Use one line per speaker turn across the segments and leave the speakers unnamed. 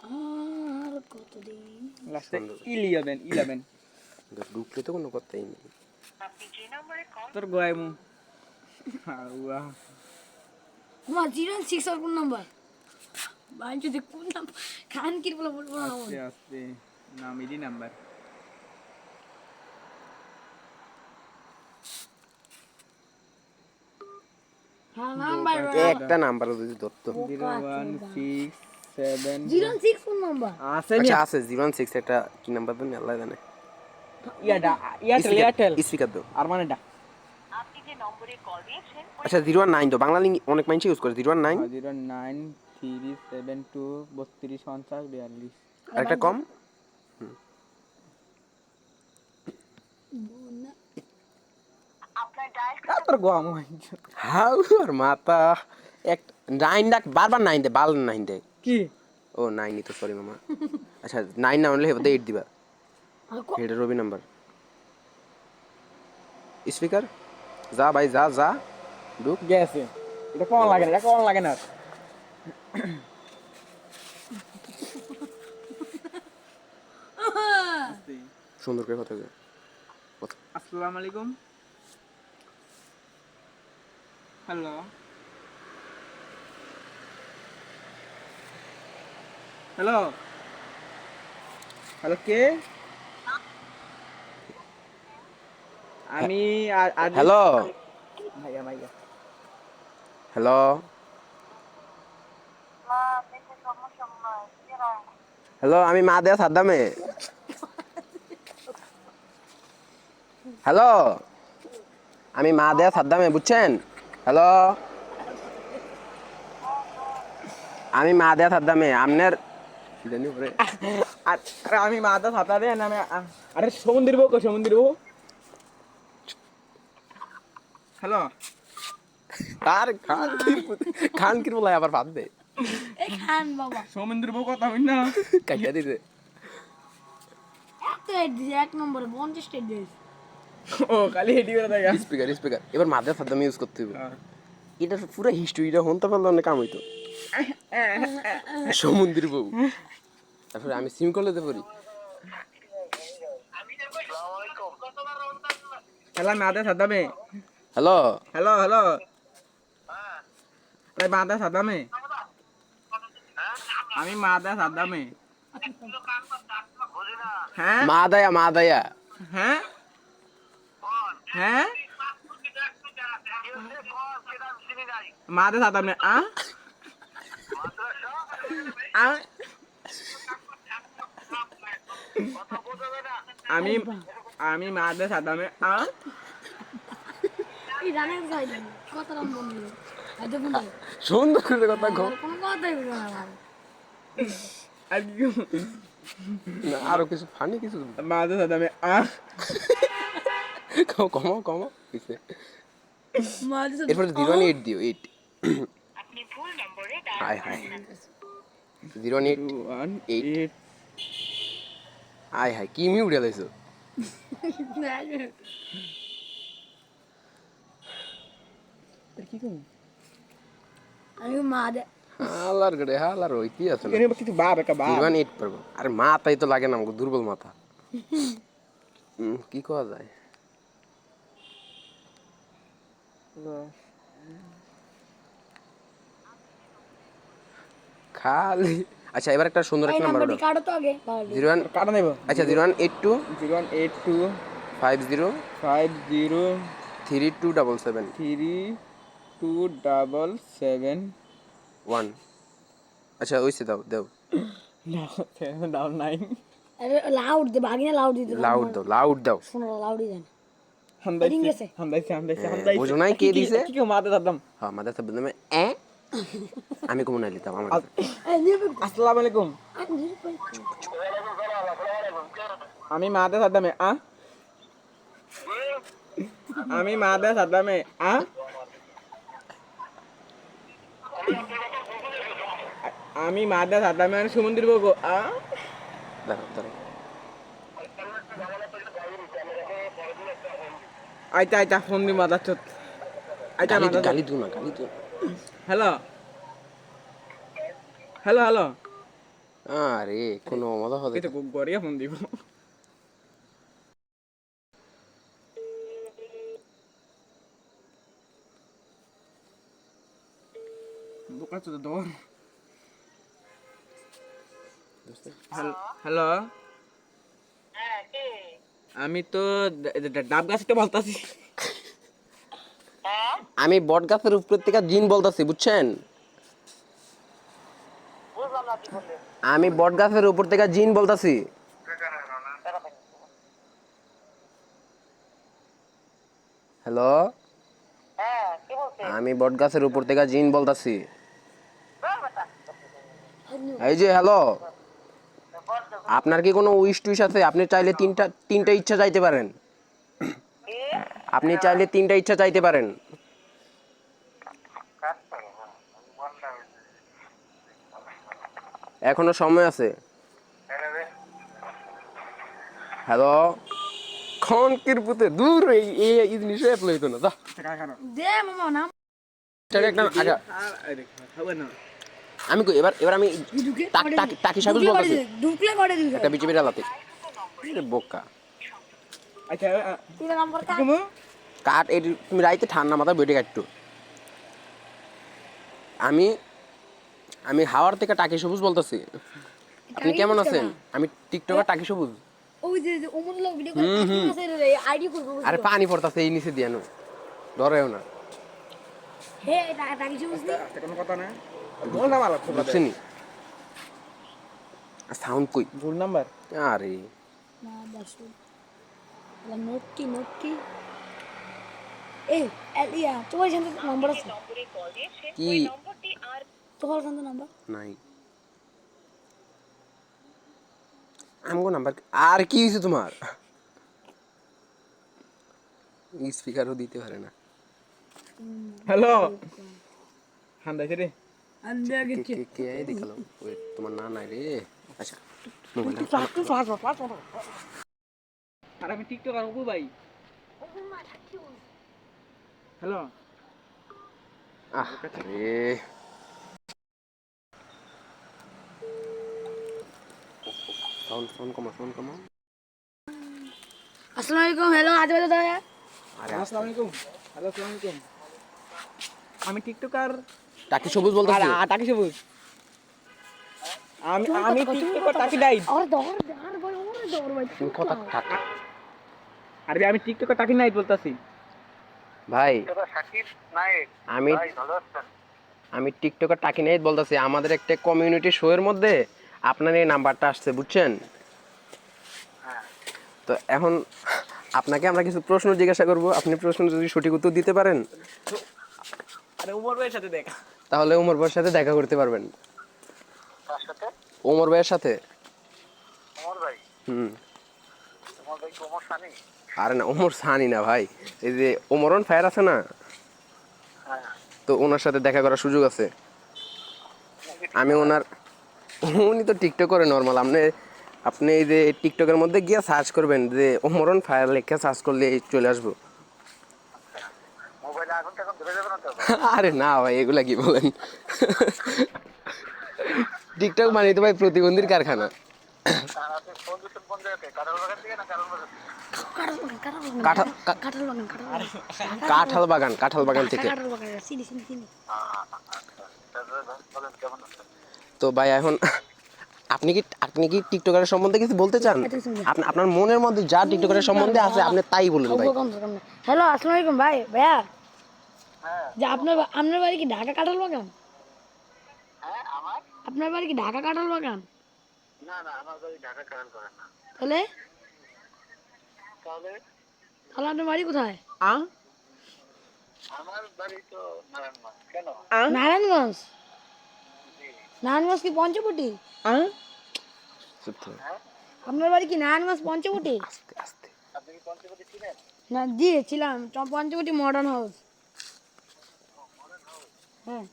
আর কতদিন
লাস্টে 11
ঢুকলে তো কোনো কথাই নেই।
তোর গোয়াইমু হাওয়া
তোমার 06 আর কোন নাম্বার ভাই যদি কোন নাম্বার খান কি বলে বলবো না
আস্তে আস্তে নামেরই নাম্বার
হ্যাঁ নাম্বার
একটা নাম্বার যদি ধরতো।
0167
06 কোন নাম্বার
আছে
আচ্ছা আছে 016 একটা কি নাম্বার দেন আল্লাহ জানে।
এয়ারটেল
স্পিকার দাও।
আর মানেটা
আচ্ছা 019 তো বাংলা লিঙ্ক অনেক মানুষ ইউজ করে 019
09372325042
আর একটা কম
তোর গোয়া
হাউ আর মাথা এক নাইন ডাক বারবার নাইন দে বাল নাইন দে
কি
ও নাইনই তো সরি মামা আচ্ছা নাইন না হলে হেবতে 8 দিবা এটা রবি নাম্বার স্পিকার যা ভাই যা যা ঢুক
গেছে এটা কোন লাগে না
সুন্দর করে কথা
আসসালামু আলাইকুম হ্যালো হ্যালো হ্যালো কে আমি
হ্যালো
ভাইয়া
হ্যালো হ্যালো আমি মা দেয়া সাদ্দামে হ্যালো আমি মা দেয়া সাদ্দামে বুঝছেন হ্যালো আমি মা দেয়া সাদ্দামে আপনার
আরে আমি মাথা ছাতা দেন আমি আরে সমুদ্র বউ হ্যালো
আর খান কি বলে আবার ভাব দে
এই খান বাবা
সমুদ্র বউ কথা হই না
কাটিয়া দিতে
একটা দিছে এক নম্বরে 50 টা দিছে
ও খালি হেডি করে দেখা
স্পিকার এবার মা দেয়া সাদ্দামে ইউজ করতে হবে এটা পুরো হিস্ট্রিটা হনতে পারলে অনেক কাম হইতো সমুদ্র বউ তারপরে আমি সিম করলে তো পারি
হ্যালো মাথা ছাতামে
হ্যালো
হ্যালো আরে মাথা ছাতামে আমি মাথা ছাতামে হ্যাঁ
মা দায়া
হ্যাঁ হ্যাঁ মাথা ছাতামে আমি মাথা ছাতামে
এই জানেন যাই কত রকম বন্ধু আজ বন্ধু
সুন্দর করে কথা কও
কোন কথাই বলবো না ভাই
আর কি
না আরো কিছু ফানি কিছু
মাথা ছাতামে
কমো কিসে
মাঝে
এরপর 018 দিও 8
আপনি ভুল নম্বরে
হাই 018 হাই কি মিউ উড়ে লাইছো
কি কম
আমি মাদে
হালার ওই কি আছে
এনে কিছু বাপ একটা বাপ
018 পারবো আরে মাথাই তো লাগে না আমাকে দুর্বল মাথা কি করা যায় খালি আচ্ছা এবার একটা সুন্দর
এই
একটা নাম্বার
নাম্বারটি কাটো তো আগে
01
কাটা নেব
আচ্ছা 0182
0182
50
50
3277
3277
1 আচ্ছা ওইসে দাও
দাও নাই
আরে লাউড দে বাগিনা লাউড দিতে
লাউড দাও
শোনো লাউডই দেন
হামদাইছে
রিং গেছে।
হামদাইছে
বুঝো নাই কে দিছে
কি মাথা ছাতাম
হ্যাঁ মাদার সাহেব নামে আমি কমন আইলি তাও আমার কাছে।
এই নিবে
আসসালামু আলাইকুম আমি মাথা ছাতামে আমি মাথা ছাতামে আমি মাথা ছাতামে সমুদ্র বউ
দাঁড়াও
আইতা ফোন দি মাথা চোত আইতা মাথা
গালি দিও না
হ্যালো
আরে কোনো মজা হবে
এই তো গড়িয়া ফোন দিব বোকা তো দৌড় হ্যালো
হ্যাঁ কে
আমি তো ডাব গাছটা বলতাছি
হ্যাঁ
আমি বট গাছের উপর থেকে জিন বলতাছি বুঝছেন
বুঝলাম না কি বললেন
আমি বট গাছের উপর থেকে জিন বলতাছি হ্যালো
হ্যাঁ কি বলছেন
আমি বট গাছের উপর থেকে জিন বলতাছি এই যে হ্যালো আপনার কি কোনো উইশ টুইশ আছে আপনি চাইলে তিনটা ইচ্ছা চাইতে পারেন আপনি চাইলে 3টা ইচ্ছা চাইতে পারেন এখনো সময় আছে হ্যালো খনকির পুতে দূর এই জিনিস অ্যাপ্লাই হইতো না যা
দে মামা নাম
এটা একটা আচ্ছা
হবে না
আমি কই এবার আমি
ঢুকে
টাকি সাগর বলতাছি
ঢুকলে করে দিবি
একটা বিচিবি ডালাতে আরে বোকা
আচ্ছা
তিন নম্বর কাজ
তুমি
কাট এই তুমি রাইতে ঠান্ডা মাথা বেটে কাটতো আমি আমি হাওয়ার থেকে টাকি সবুজ বলতাছি আপনি কেমন আছেন আমি টিকটকার টাকি সবুজ
ওই যে ওমন লোক ভিডিও করে আছে রে আইডি করব
আরে পানি পড়তাছে এই নিচে দিয়ানো ডরেও না
হে টাকা কিছু বুঝনি
কোনো কথা না বল না মালা খুব
বুঝছেন সাউন্ড কই
ভুল নাম্বার
আরে
না বাসু নোট কি এই এলিয়া তোমার সাথে নাম্বার আছে
নম্বরে কল দিয়েছে
কি
ওই নম্বরটি আর
তোমার সাথে নাম্বার
নাই আমগো নাম্বার আর কি হইছে তোমার স্পিকারও দিতে পারে না
হ্যালো হান্দাইছে রে
আন্দে গেছে
কে আই দেখালো ওই তোমার না নাই রে আচ্ছা মোবাইলটা
আর আমি টিকটক আর উপু ভাই হ্যালো
রে সাউন্ড কমা
আসসালামু আলাইকুম হ্যালো আজ বাজে দাদা
আরে
আসসালামু আলাইকুম হ্যালো আসসালামু আলাইকুম আমি টিকটকার
টাকি সবুজ বলতাছি
টাকি সবুজ আমি টিকটকার টাকি ডাই
আর দর ভাই দর ভাই
তুমি কথা থাক
আরে আমি টিকটকার টাকি নাই বলতাছি
ভাই
সাকিব নায়েক
আমি
ভালো আছেন
আমি টিকটকার টাকি নাই বলতাছি আমাদের একটা কমিউনিটি শো এর মধ্যে আপনার এই নাম্বারটা আসছে বুঝছেন তো এখন আপনাকে আমরা কিছু প্রশ্ন জিজ্ঞাসা করব আপনি প্রশ্ন যদি সঠিক উত্তর দিতে পারেন
আরে উমর ভাইয়ের সাথে দেখা
তাহলে ওমর ভাইয়ের সাথে দেখা করতে পারবেন
তার সাথে
ওমর ভাইয়ের সাথে
ওমর ভাই ওমর ভাই কি ওমর সানি
আরে না ওমর সানি না ভাই এই যে ওমরন ফায়ার আছে না
হ্যাঁ
তো ওনার সাথে দেখা করার সুযোগ আছে আমি উনি তো টিকটক করে নর্মাল আপনি এই যে টিকটকের মধ্যে গিয়ে সার্চ করবেন যে ওমরন ফায়ার লেখা সার্চ করলে চলে আসবো
মোবাইলে আগুন টাগুন ধরে যাবে না তো
আরে না ভাই এগুলা কি বলেন টিকটক মানে তো ভাই প্রতিবন্ধীর কারখানা
তার আপনি ফোন দিচ্ছেন কোন জায়গাতে কাটাল বাগান থেকে না কাটাল বাগান কাঁঠাল বাগান থেকে বলেন কেমন আছেন
তো ভাই এখন আপনি কি টিকটকারের সম্বন্ধে কিছু বলতে চান আপনার মনের মধ্যে যা টিকটকারের সম্বন্ধে আছে আপনি তাই বলুন ভাই
হ্যালো আসসালামু আলাইকুম ভাইয়া
হ্যাঁ
যে আপনার বাড়ি কি ঢাকা কাঁঠাল বাগান
হ্যাঁ আমার
আপনার বাড়ি কি ঢাকা কাঁঠাল বাগান
না না আমার বাড়ি ঢাকা কাটাল বাগান না
তাহলে
তাহলে
তাহলে আপনার বাড়ি কোথায়
আমার বাড়ি তো নারায়ণগঞ্জ কেন
নারায়ণগঞ্জ নারায়ণগঞ্জ কি পঞ্চবটি
চুপ থাক।
আপনার বাড়ি কি নারায়ণগঞ্জ পঞ্চবটি
আস্তে আস্তে
আপনি কি পঞ্চবটি চিনেন
না ছিলাম পঞ্চবটি মডার্ন হাউস হ্যাঁ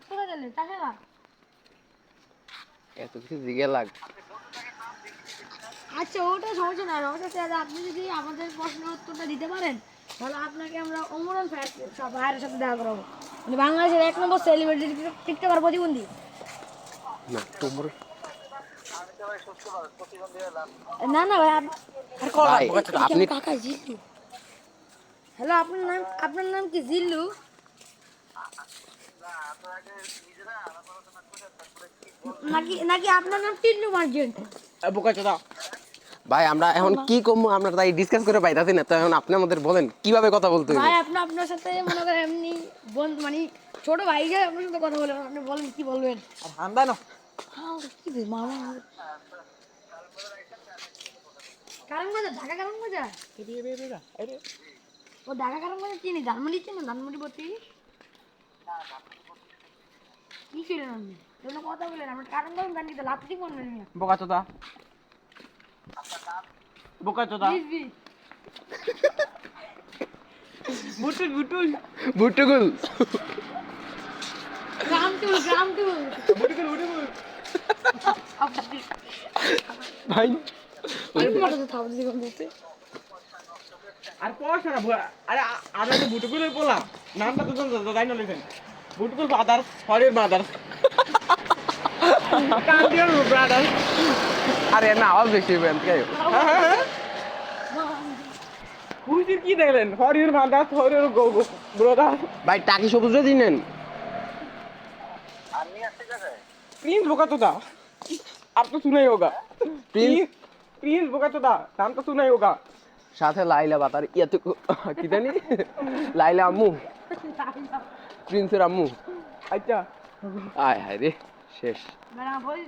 কোথায় গেলে তাছাড়া
এত কিছু জিজ্ঞে লাগ
আচ্ছা ওটা সমস্যা না আপনি যদি আমাদের প্রশ্নের উত্তরটা দিতে পারেন তাহলে আপনাকে আমরা অমরণ ভাইয়ের সাথে দেখা করাবো মানে বাংলাদেশের 1 নম্বর সেলিব্রিটি টিকটকার প্রতিবন্ধী।
না তোমার
আমি তো ভাই সুস্থ মানুষ, প্রতিবন্ধী হলাম।
না না ভাই
ভাই আপনি
কাকা জিল্লু। হ্যালো, আপনার নাম কি জিল্লু?
না, আপনার আগে নিজেরা আলাপ আলোচনা করে তারপরে কি
নাকি আপনার নাম টিল্লু মার্জেন্ট?
বোকা চোদা।
ভাই আমরা এখন কি করবো আমরা তাই ডিসকাস করে পাইতাছি না, তো এখন আপনি আমাদের বলেন কিভাবে কথা বলতে হবে।
ভাই আপনার সাথে মনে করেন এমনি বন্ধু মানে ছোট ভাই যায় আপনার সাথে কথা বলে, আপনি বলেন কি বলবেন?
আর হান্দা না
কি বে মামা কারণ মজা ঢাকা কারণ মজা ও ঢাকা কারণ মজা চিনি ধানমন্ডি চিনি ধানমন্ডি ভর্তি কি ছিলেন আপনি কোনো কথা বলেন আমার কারণ কারণ জানি তো লাপটি করবেন না
বোকা চোদা বোকা চোদা বুটুল বুটুল
বুটুগুল
গ্রাম টুল
বুটুল বুটুল
ভাই
আমি মাথাতে থাপ দিই বলতে
আর পয়সা না আরে আরে তো বুটুকুলের পোলা নামটা তো জানো তাই না লিখেন বুটুকুল ফাদার হরের মাদার কান্দিয়ার ব্রাদার
আরে না আওয়াজ বেশি বেন কে
খুশির কি দেখলেন হরের মাদার হরের ব্রাদার
ভাই টাকি সবুজ দিনেন
আমি আসতে যাবে
प्रिंस बोका तो था आप तो सुना ही होगा
प्रिंस
प्रिंस बोका तो था नाम तो सुना ही होगा
সাথে লাইলা বাতার ইয়াতে কি জানি লাইলা আম্মু প্রিন্সের আম্মু
अच्छा
আয় হায় রে শেষ
মানে বলি